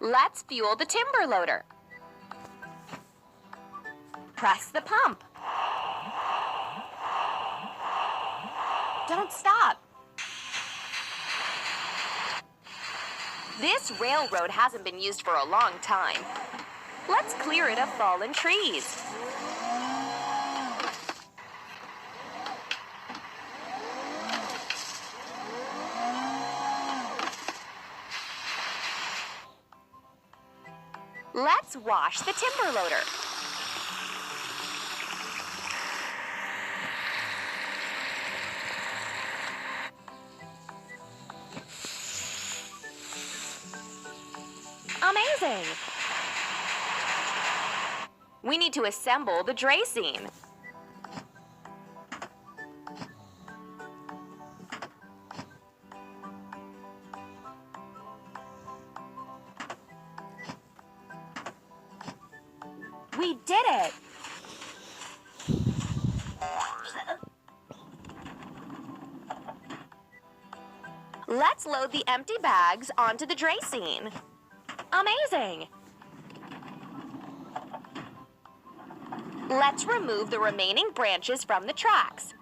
Let's fuel the timber loader. Press the pump. Don't stop. This railroad hasn't been used for a long time. Let's clear it of fallen trees. Let's wash the timber loader. Amazing! We need to assemble the dracene. We did it! Let's load the empty bags onto the dracene. Amazing! Let's remove the remaining branches from the tracks.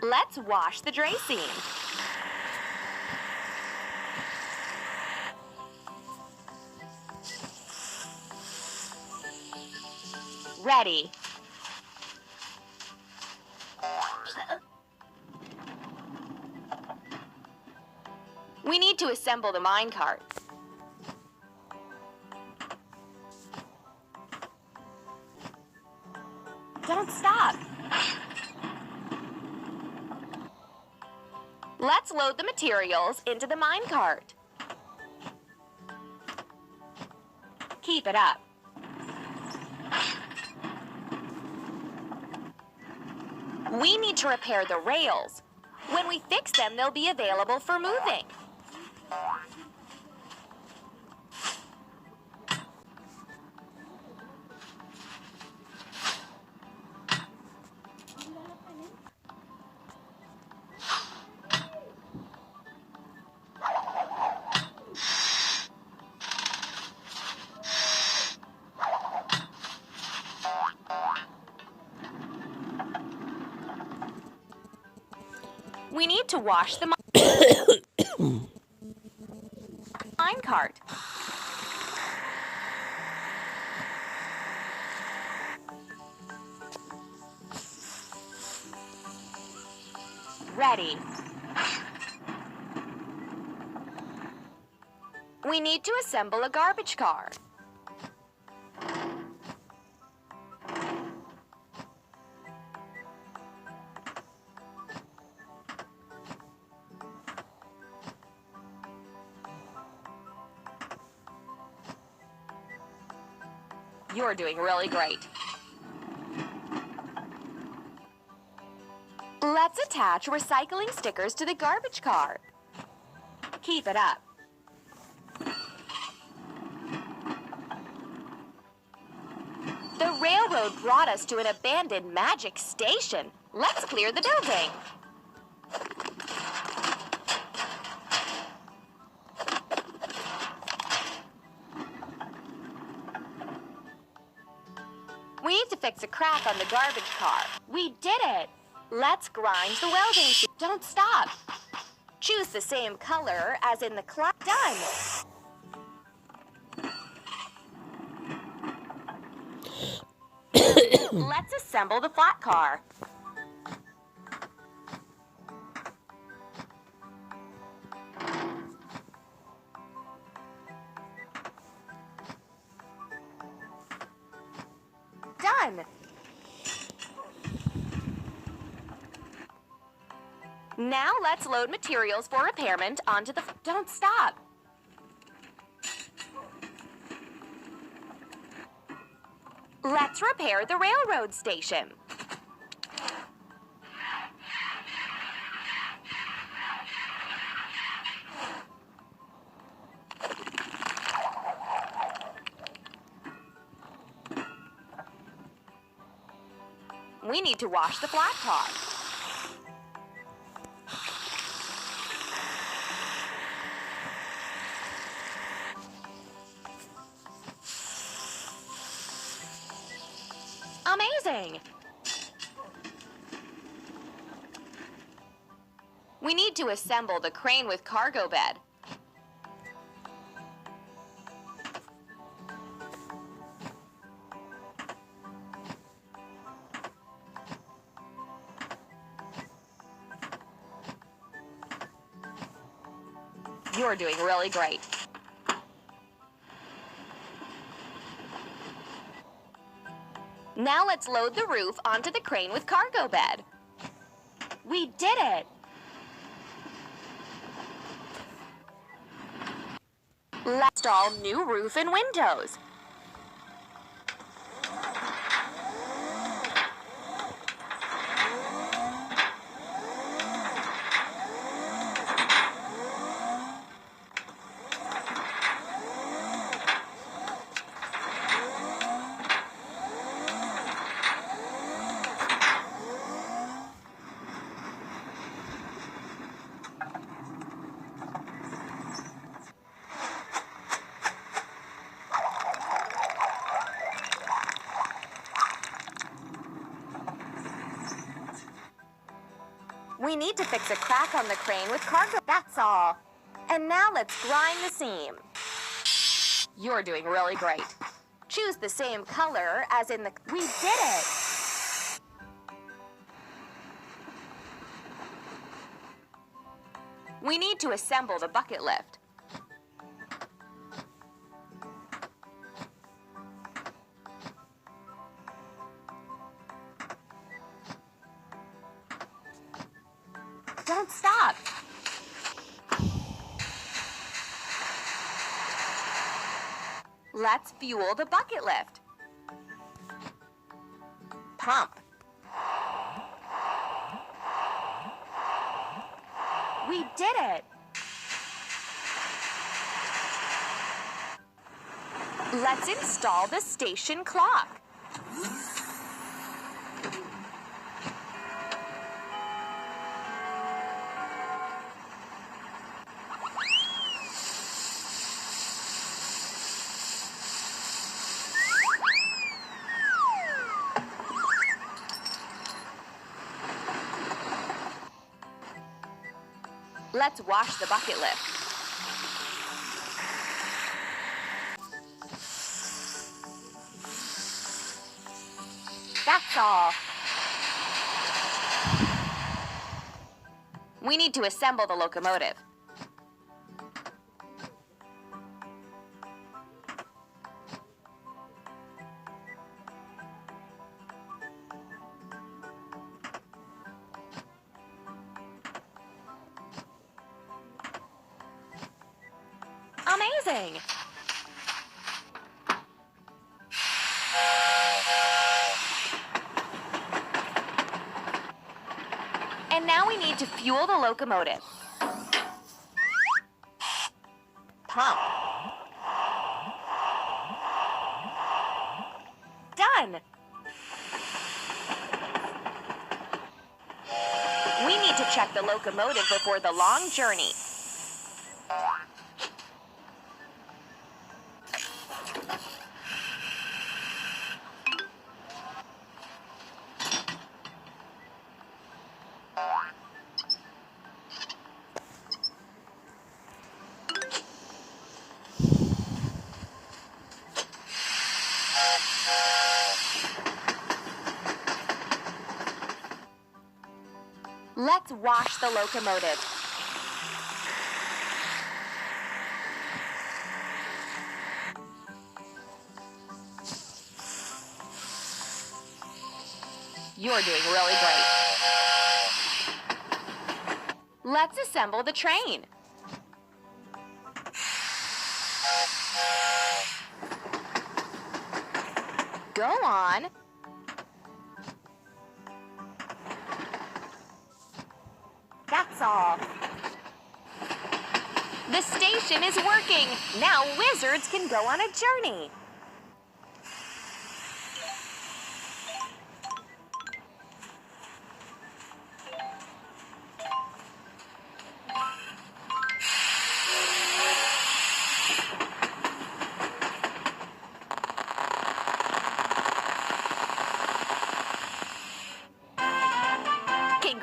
Let's wash the dracene. Ready. We need to assemble the minecart. Don't stop. Let's load the materials into the minecart. Keep it up. We need to repair the rails. When we fix them, they'll be available for moving. We need to wash the minecart. Ready. We need to assemble a garbage car. You're doing really great. Let's attach recycling stickers to the garbage car. Keep it up. The railroad brought us to an abandoned magic station. Let's clear the building. We need to fix a crack on the garbage car. We did it! Let's grind the welding sheet. Don't stop! Choose the same color as in the clock. Done! Let's assemble the flat car. Done! Now let's load materials for repairment onto the... Don't stop! Let's repair the railroad station. We need to wash the flat car. Amazing! We need to assemble the crane with cargo bed. You're doing really great. Now let's load the roof onto the crane with cargo bed. We did it! Let's install new roof and windows. We need to fix a crack on the crane with cargo. That's all. And now let's grind the seam. You're doing really great. Choose the same color as in the... We did it! We need to assemble the bucket lift. Don't stop. Let's fuel the bucket lift. Pump. We did it. Let's install the station clock. Let's wash the bucket lift. That's all. We need to assemble the locomotive. Amazing! And now we need to fuel the locomotive. Pump. Done! We need to check the locomotive before the long journey. Let's wash the locomotive. You're doing really great. Let's assemble the train. Go on. That's all. The station is working. Now wizards can go on a journey.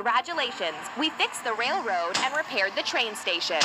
Congratulations! We fixed the railroad and repaired the train station.